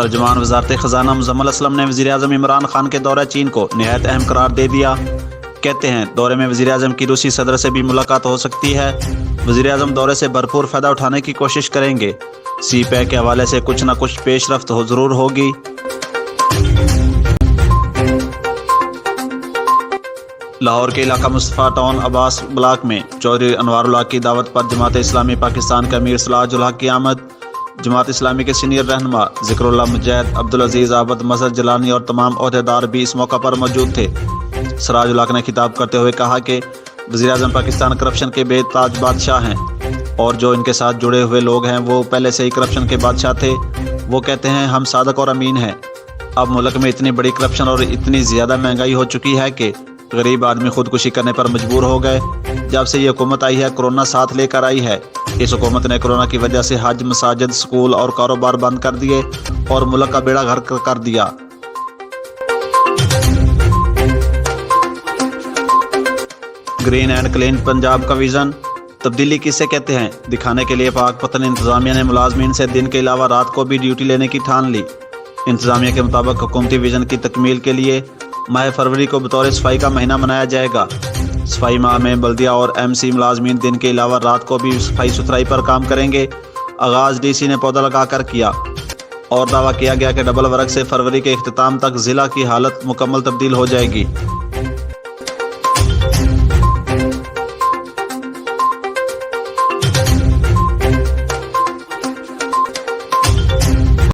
ترجمان وزارت خزانہ مزمل اسلم نے وزیر اعظم عمران خان کے دورہ چین کو نہایت اہم قرار دے دیا۔ کہتے ہیں دورے میں وزیر اعظم کی روسی صدر سے بھی ملاقات ہو سکتی ہے۔ وزیر اعظم دورے سے بھرپور فائدہ اٹھانے کی کوشش کریں گے۔ سی پیک کے حوالے سے کچھ نہ کچھ پیش رفت ضرور ہوگی۔ لاہور کے علاقہ مصطفیٰ ٹاؤن عباس بلاک میں چودھری انوار اللہ کی دعوت پر جماعت اسلامی پاکستان کے امیر سراج الحق کی آمد۔ جماعت اسلامی کے سینئر رہنما ذکر اللہ مجاہد عبدالعزیز عابد مظہر جیلانی اور تمام عہدیدار بھی اس موقع پر موجود تھے۔ سراج الحق نے خطاب کرتے ہوئے کہا کہ وزیر اعظم پاکستان کرپشن کے بے تاج بادشاہ ہیں اور جو ان کے ساتھ جڑے ہوئے لوگ ہیں وہ پہلے سے ہی کرپشن کے بادشاہ تھے۔ وہ کہتے ہیں ہم صادق اور امین ہیں۔ اب ملک میں اتنی بڑی کرپشن اور اتنی زیادہ مہنگائی ہو چکی ہے کہ غریب آدمی خودکشی کرنے پر مجبور ہو گئے۔ جب سے یہ حکومت آئی ہے کرونا ساتھ لے کر آئی ہے۔ اس حکومت نے کرونا کی وجہ سے حج، مساجد، سکول اور کاروبار بند کر دیے اور ملک کا بیڑا غرق کر دیا۔ گرین اینڈ کلین پنجاب کا ویژن تبدیلی کسے کہتے ہیں دکھانے کے لیے پاک پتن انتظامیہ نے ملازمین سے دن کے علاوہ رات کو بھی ڈیوٹی لینے کی ٹھان لی۔ انتظامیہ کے مطابق حکومتی ویژن کی تکمیل کے لیے ماہ فروری کو بطور صفائی کا مہینہ منایا جائے گا۔ صفائی ماہ میں بلدیہ اور ایم سی ملازمین دن کے علاوہ رات کو بھی صفائی ستھرائی پر کام کریں گے۔ آغاز ڈی سی نے پودا لگا کر کیا اور دعویٰ کیا گیا کہ ڈبل ورک سے فروری کے اختتام تک ضلع کی حالت مکمل تبدیل ہو جائے گی۔